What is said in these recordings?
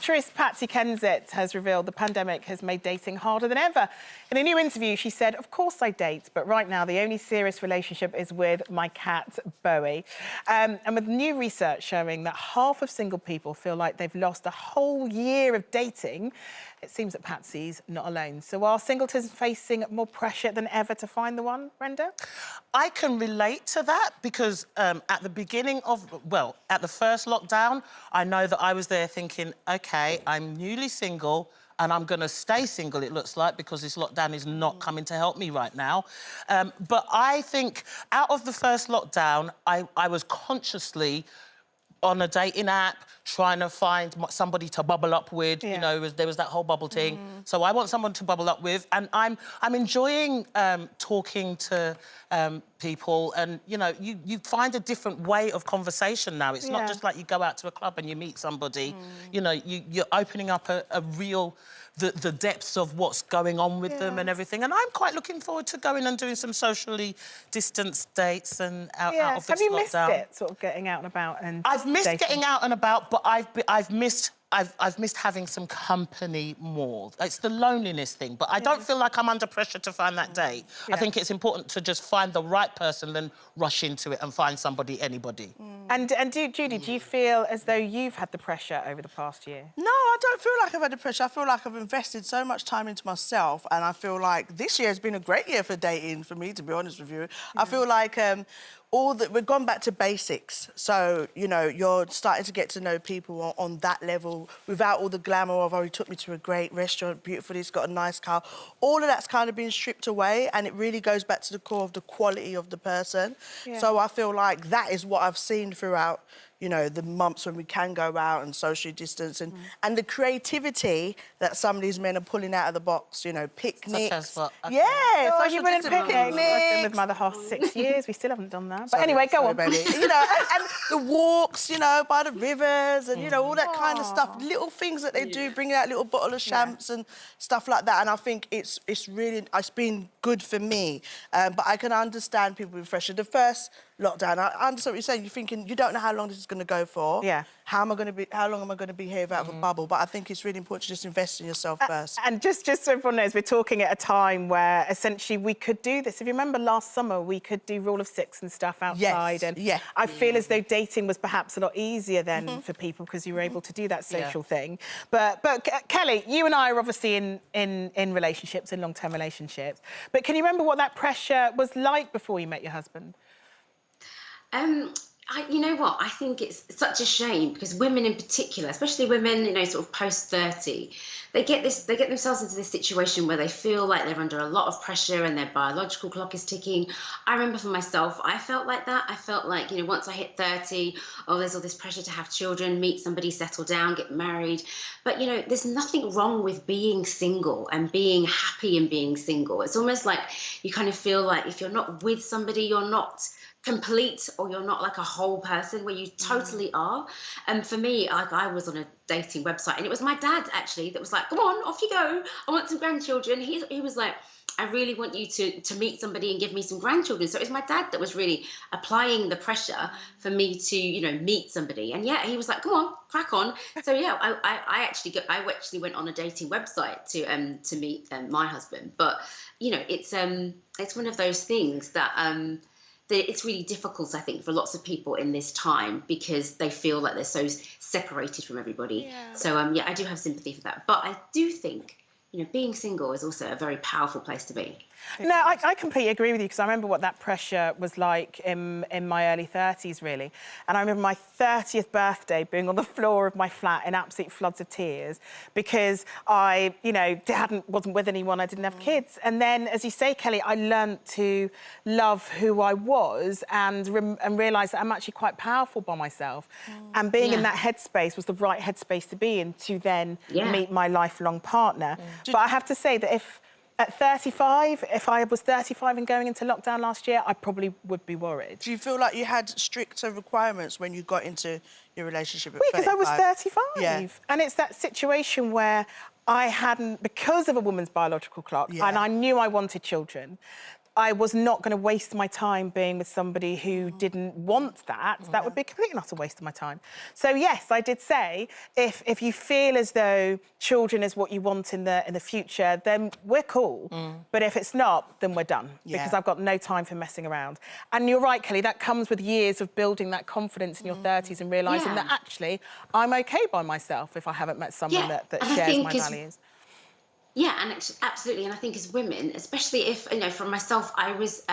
Actress Patsy Kensit has revealed the pandemic has made dating harder than ever. In a new interview, she said, "Of course I date, but right now the only serious relationship is with my cat, Bowie." And with new research showing that half of single people feel like they've lost a whole year of dating, it seems that Patsy's not alone. So are singletons facing more pressure than ever to find the one, Brenda? I can relate to that because at the beginning of, well, at the first lockdown, I know that I was there thinking, OK, I'm newly single and I'm going to stay single, it looks like, because this lockdown is not coming to help me right now. But I think out of the first lockdown, I was consciously on a dating app, trying to find somebody to bubble up with. Yeah. You know, there was that whole bubble thing. So I want someone to bubble up with, and I'm enjoying talking to people, and you know, you find a different way of conversation now. It's not just like you go out to a club and you meet somebody. You know, you're opening up a real the depths of what's going on with them and everything. And I'm quite looking forward to going and doing some socially distanced dates and out of this lockdown. Have you missed it, sort of getting out and about and I've missed dating? getting out and about, but I've missed having some company more. It's the loneliness thing, but I don't feel like I'm under pressure to find that date. I think it's important to just find the right person, then rush into it and find anybody. And Judi, do you feel as though you've had the pressure over the past year? No, I don't feel like I've had the pressure. I feel like I've invested so much time into myself, and I feel like this year has been a great year for dating, for me, to be honest with you. I feel like we've gone back to basics. So, you know, you're starting to get to know people on that level without all the glamour of, oh, he took me to a great restaurant, beautiful, he's got a nice car. All of that's kind of been stripped away, and it really goes back to the core of the quality of the person. So I feel like that is what I've seen throughout, you know, the months when we can go out and socially distance, and the creativity that some of these men are pulling out of the box, you know, picnics. Such as what? Yeah, Oh, social you've been in distance picnics. I've been picnics. with Mother Half 6 years. We still haven't done that. But anyway, go on. Baby. You know, and the walks, you know, by the rivers and, you know, all that kind of stuff. Little things that they do, bringing out a little bottle of champs and stuff like that. And I think it's been good for me. But I can understand people with pressure. The first lockdown, I understand what you're saying. You're thinking, you don't know how long this is going to go for. Yeah. How long am I going to be here out of a bubble? But I think it's really important to just invest in yourself first. And just so everyone knows, we're talking at a time where essentially we could do this. If you remember last summer, we could do rule of 6 and stuff outside. I feel as though dating was perhaps a lot easier then for people because you were able to do that social thing. But Kelle, you and I are obviously in relationships, in long-term relationships. But can you remember what that pressure was like before you met your husband? You know what? I think it's such a shame because women in particular, especially women, you know, sort of post-30, they get themselves into this situation where they feel like they're under a lot of pressure and their biological clock is ticking. I remember for myself, I felt like that. I felt like, you know, once I hit 30, oh, there's all this pressure to have children, meet somebody, settle down, get married. But, you know, there's nothing wrong with being single and being happy in being single. It's almost like you kind of feel like if you're not with somebody, you're not complete, or you're not like a whole person, where you totally are. And for me, like, I was on a dating website and it was my dad actually that was like, "Come on, off you go, I want some grandchildren." He was like, "I really want you to meet somebody and give me some grandchildren." So it was my dad that was really applying the pressure for me to, you know, meet somebody. And yeah, he was like, "Come on, crack on." So yeah, I actually went on a dating website to meet my husband. But you know, it's one of those things that it's really difficult, I think, for lots of people in this time because they feel like they're so separated from everybody. So yeah, I do have sympathy for that. But I do think, you know, being single is also a very powerful place to be. No, I completely agree with you because I remember what that pressure was like in my early 30s, really. And I remember my 30th birthday being on the floor of my flat in absolute floods of tears because I, you know, wasn't with anyone, I didn't have kids. And then, as you say, Kelle, I learnt to love who I was and realise that I'm actually quite powerful by myself. And being in that headspace was the right headspace to be in to then meet my lifelong partner. But I have to say that at 35, if I was 35 and going into lockdown last year, I probably would be worried. Do you feel like you had stricter requirements when you got into your relationship at 35? Because I was 35. Yeah. And it's that situation where I hadn't, because of a woman's biological clock, and I knew I wanted children, I was not going to waste my time being with somebody who didn't want that. That would be a complete and utter waste of my time. So yes, I did say, if you feel as though children is what you want in the future, then we're cool. But if it's not, then we're done, because I've got no time for messing around. And you're right, Kelly, that comes with years of building that confidence in your 30s and realising that actually I'm OK by myself if I haven't met someone that shares my values. Yeah, and absolutely. And I think as women, especially if, you know, for myself, I was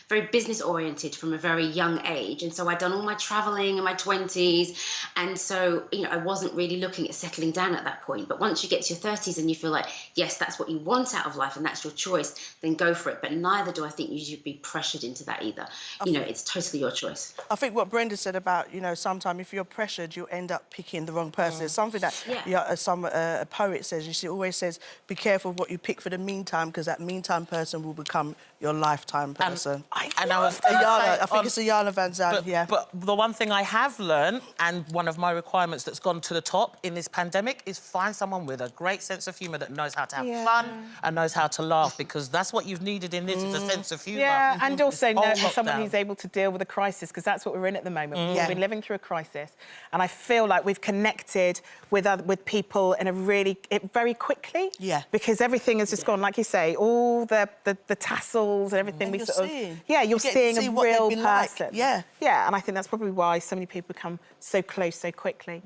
very business oriented from a very young age. And so I'd done all my traveling in my 20s. And so, you know, I wasn't really looking at settling down at that point. But once you get to your 30s and you feel like, yes, that's what you want out of life and that's your choice, then go for it. But neither do I think you should be pressured into that either. You know, it's totally your choice. I think what Brenda said about, you know, sometimes if you're pressured, you end up picking the wrong person. It's something that a poet says. She always says, be careful what you pick for the meantime, because that meantime person will become your lifetime person. I think it's Ayana Van Zandt, But the one thing I have learned, and one of my requirements that's gone to the top in this pandemic, is find someone with a great sense of humour that knows how to have fun and knows how to laugh, because that's what you've needed in this, is a sense of humour. Yeah, and also know someone who's able to deal with a crisis, because that's what we're in at the moment. We've been living through a crisis, and I feel like we've connected with people in a very quickly. Yeah. Because everything has just gone, like you say, all the tassels and everything. And you're seeing a real person. Like. Yeah, and I think that's probably why so many people become so close so quickly.